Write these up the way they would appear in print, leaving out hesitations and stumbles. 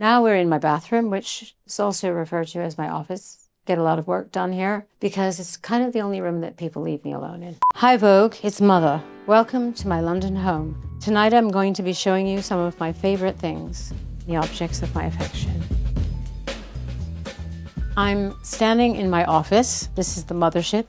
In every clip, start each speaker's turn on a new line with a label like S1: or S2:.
S1: Now we're in my bathroom, which is also referred to as my office. Get a lot of work done here because it's kind of the only room that people leave me alone in. Hi Vogue, it's Mother. Welcome to my London home. Tonight I'm going to be showing you some of my favorite things, the objects of my affection. I'm standing in my office. This is the mothership.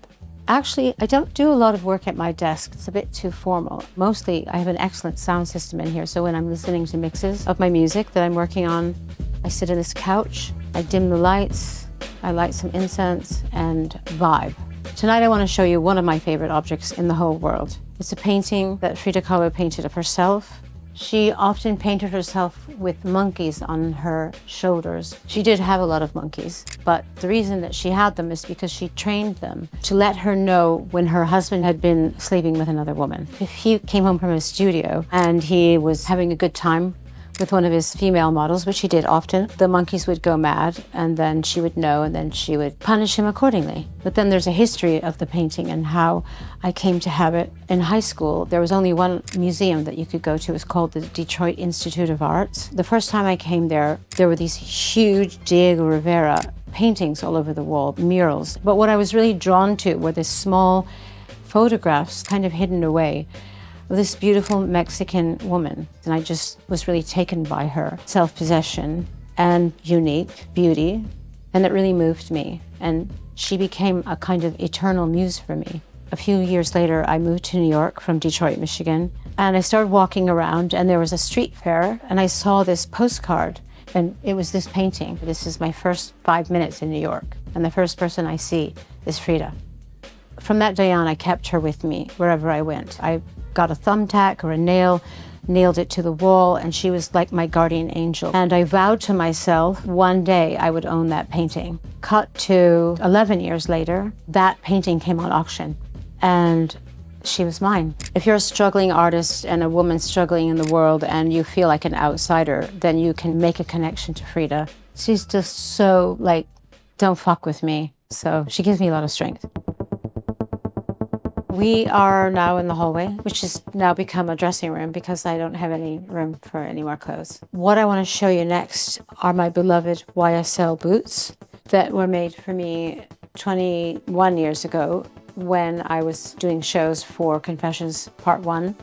S1: Actually, I don't do a lot of work at my desk. It's a bit too formal. Mostly, I have an excellent sound system in here, so when I'm listening to mixes of my music that I'm working on, I sit on this couch, I dim the lights, I light some incense, and vibe. Tonight I want to show you one of my favorite objects in the whole world. It's a painting that Frida Kahlo painted of herself. She often painted herself with monkeys on her shoulders. She did have a lot of monkeys, but the reason that she had them is because she trained them to let her know when her husband had been sleeping with another woman. If he came home from his studio and he was having a good time with one of his female models, which he did often, the monkeys would go mad and then she would know and then she would punish him accordingly. But then there's a history of the painting and how I came to have it. In high school, there was only one museum that you could go to. It was called the Detroit Institute of Arts. The first time I came there were these huge Diego Rivera paintings all over the wall, murals. But what I was really drawn to were the small photographs kind of hidden away of this beautiful Mexican woman. And I just was really taken by her self-possession and unique beauty. And it really moved me. And she became a kind of eternal muse for me. A few years later, I moved to New York from Detroit, Michigan. And I started walking around and there was a street fair and I saw this postcard and it was this painting. This is my first 5 minutes in New York. And the first person I see is Frida. From that day on, I kept her with me wherever I went. I got a thumbtack or a nail, nailed it to the wall, and she was like my guardian angel. And I vowed to myself one day I would own that painting. Cut to 11 years later, that painting came on auction, and she was mine. If you're a struggling artist and a woman struggling in the world and you feel like an outsider, then you can make a connection to Frida. She's just so like, don't fuck with me. So she gives me a lot of strength. We are now in the hallway, which has now become a dressing room because I don't have any room for any more clothes. What I want to show you next are my beloved YSL boots that were made for me 21 years ago when I was doing shows for Confessions Part 1.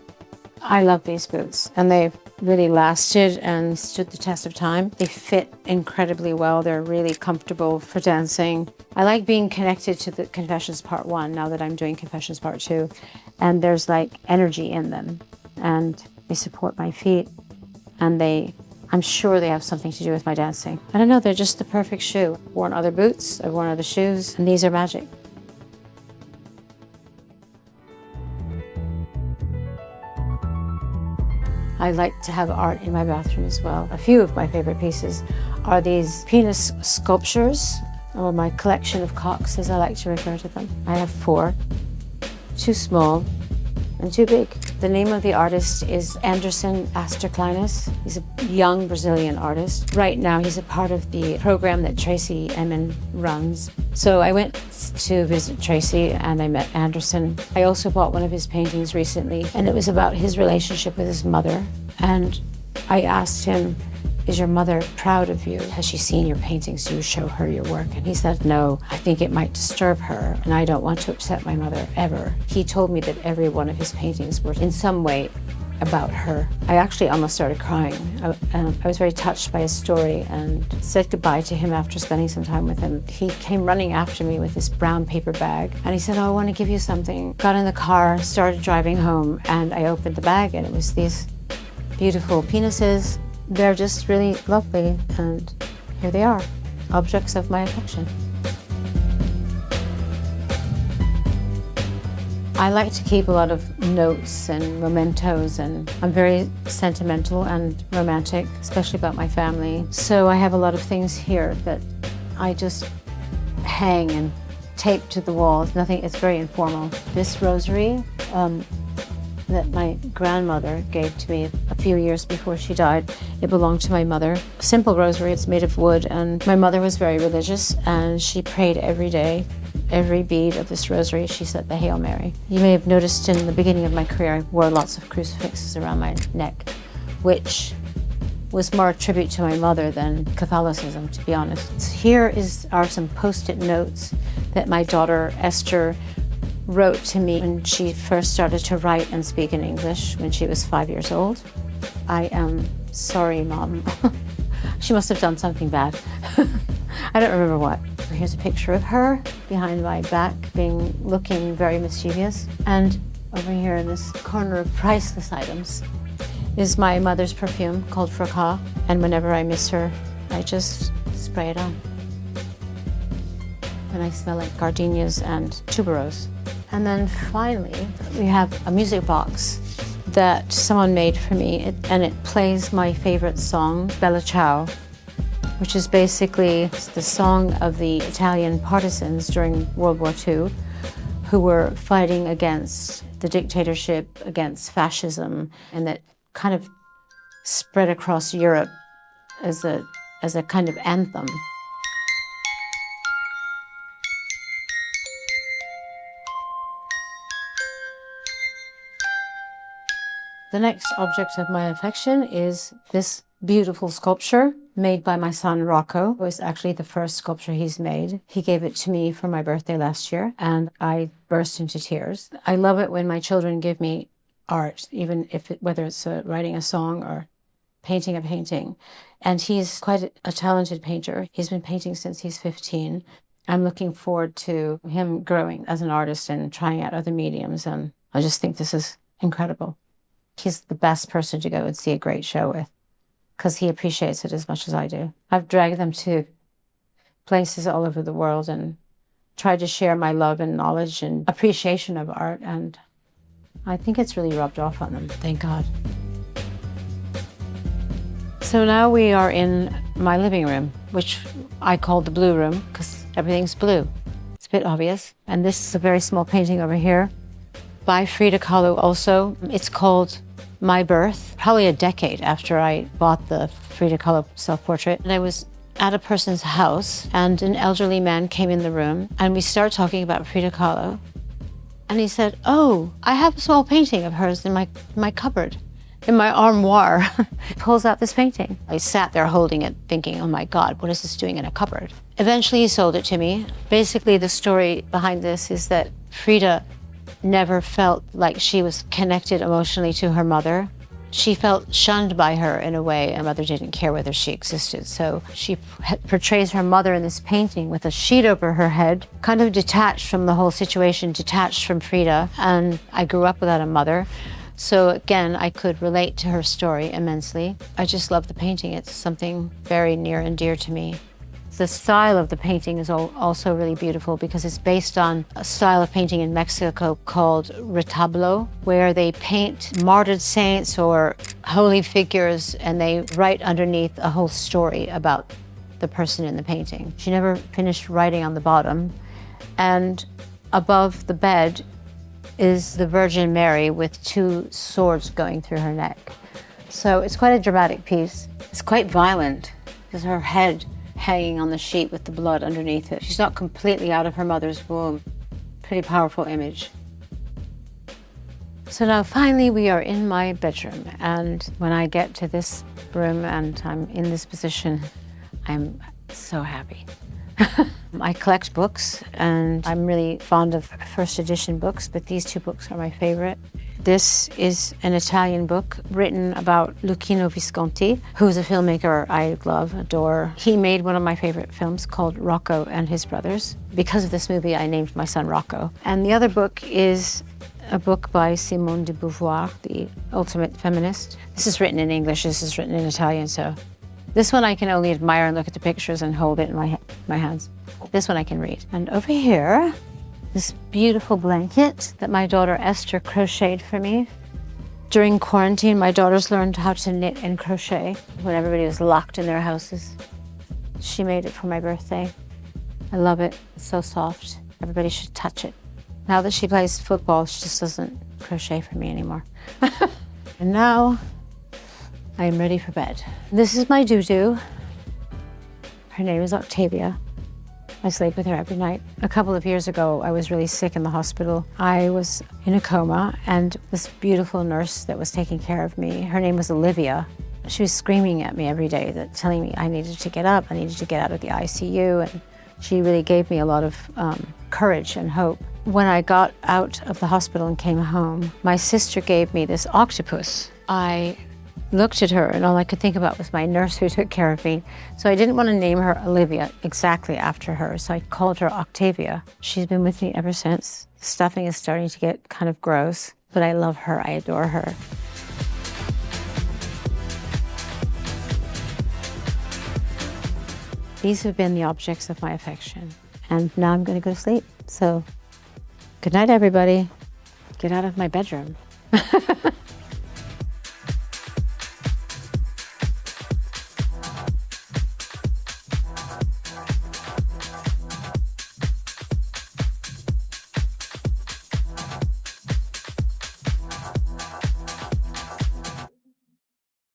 S1: I love these boots and they've really lasted and stood the test of time. They fit incredibly well. They're really comfortable for dancing. I like being connected to the Confessions Part 1 now that I'm doing Confessions Part 2. And there's like energy in them and they support my feet and I'm sure they have something to do with my dancing. I don't know, they're just the perfect shoe. I've worn other boots, I've worn other shoes, and these are magic. I like to have art in my bathroom as well. A few of my favorite pieces are these penis sculptures, or my collection of cocks, as I like to refer to them. I have 4, 2 small and 2 big. The name of the artist is Anderson Asteclines. He's a young Brazilian artist. Right now, he's a part of the program that Tracy Emin runs. So I went to visit Tracy and I met Anderson. I also bought one of his paintings recently, and it was about his relationship with his mother. And I asked him, is your mother proud of you? Has she seen your paintings? Do you show her your work? And he said, no, I think it might disturb her, and I don't want to upset my mother ever. He told me that every one of his paintings were in some way about her. I actually almost started crying. I was very touched by his story and said goodbye to him after spending some time with him. He came running after me with this brown paper bag and he said, oh, I want to give you something. Got in the car, started driving home, and I opened the bag and it was these beautiful penises. They're just really lovely, and here they are, objects of my affection. I like to keep a lot of notes and mementos, and I'm very sentimental and romantic, especially about my family. So I have a lot of things here that I just hang and tape to the wall. It's very informal. This rosary that my grandmother gave to me a few years before she died, it belonged to my mother. Simple rosary, it's made of wood, and my mother was very religious and she prayed every day. Every bead of this rosary, she said the Hail Mary. You may have noticed in the beginning of my career, I wore lots of crucifixes around my neck, which was more a tribute to my mother than Catholicism, to be honest. Here are some post-it notes that my daughter Esther wrote to me when she first started to write and speak in English when she was 5 years old. I am sorry, Mom. She must have done something bad. I don't remember what. Here's a picture of her behind my back, looking very mischievous. And over here in this corner of priceless items is my mother's perfume called Frida. And whenever I miss her, I just spray it on. And I smell like gardenias and tuberose. And then finally, we have a music box that someone made for me, and it plays my favorite song, Bella Ciao, which is basically the song of the Italian partisans during World War II who were fighting against the dictatorship, against fascism, and that kind of spread across Europe as a kind of anthem. The next object of my affection is this beautiful sculpture made by my son Rocco. It was actually the first sculpture he's made. He gave it to me for my birthday last year, and I burst into tears. I love it when my children give me art, even whether it's writing a song or painting a painting. And he's quite a talented painter. He's been painting since he's 15. I'm looking forward to him growing as an artist and trying out other mediums, and I just think this is incredible. He's the best person to go and see a great show with because he appreciates it as much as I do. I've dragged them to places all over the world and tried to share my love and knowledge and appreciation of art, and I think it's really rubbed off on them, thank God. So now we are in my living room, which I call the blue room because everything's blue. It's a bit obvious. And this is a very small painting over here by Frida Kahlo also. It's called My Birth, probably a decade after I bought the Frida Kahlo self-portrait. And I was at a person's house and an elderly man came in the room and we started talking about Frida Kahlo. And he said, "Oh, I have a small painting of hers in my cupboard, in my armoire." He pulls out this painting. I sat there holding it thinking, oh my God, what is this doing in a cupboard? Eventually he sold it to me. Basically the story behind this is that Frida never felt like she was connected emotionally to her mother. She felt shunned by her in a way. Her mother didn't care whether she existed. So she portrays her mother in this painting with a sheet over her head, kind of detached from the whole situation, detached from Frida. And I grew up without a mother. So again, I could relate to her story immensely. I just love the painting. It's something very near and dear to me. The style of the painting is also really beautiful because it's based on a style of painting in Mexico called retablo, where they paint martyred saints or holy figures and they write underneath a whole story about the person in the painting. She never finished writing on the bottom. And above the bed is the Virgin Mary with two swords going through her neck. So it's quite a dramatic piece. It's quite violent because her head hanging on the sheet with the blood underneath it. She's not completely out of her mother's womb. Pretty powerful image. So now finally we are in my bedroom, and when I get to this room and I'm in this position, I'm so happy. I collect books and I'm really fond of first edition books, but these two books are my favorite. This is an Italian book written about Luchino Visconti, who's a filmmaker I love, adore. He made one of my favorite films called Rocco and His Brothers. Because of this movie, I named my son Rocco. And the other book is a book by Simone de Beauvoir, the ultimate feminist. This is written in English, this is written in Italian, so this one I can only admire and look at the pictures and hold it in my hands. This one I can read. And over here, this beautiful blanket that my daughter Esther crocheted for me. During quarantine, my daughters learned how to knit and crochet when everybody was locked in their houses. She made it for my birthday. I love it. It's so soft. Everybody should touch it. Now that she plays football, she just doesn't crochet for me anymore. And now I am ready for bed. This is my doo-doo. Her name is Octavia. I sleep with her every night. A couple of years ago, I was really sick in the hospital. I was in a coma, and this beautiful nurse that was taking care of me, her name was Olivia. She was screaming at me every day, telling me I needed to get up, I needed to get out of the ICU, and she really gave me a lot of courage and hope. When I got out of the hospital and came home, my sister gave me this octopus. I looked at her and all I could think about was my nurse who took care of me. So I didn't want to name her Olivia exactly after her, so I called her Octavia. She's been with me ever since. The stuffing is starting to get kind of gross, but I love her, I adore her. These have been the objects of my affection. And now I'm going to go to sleep. So good night, everybody. Get out of my bedroom.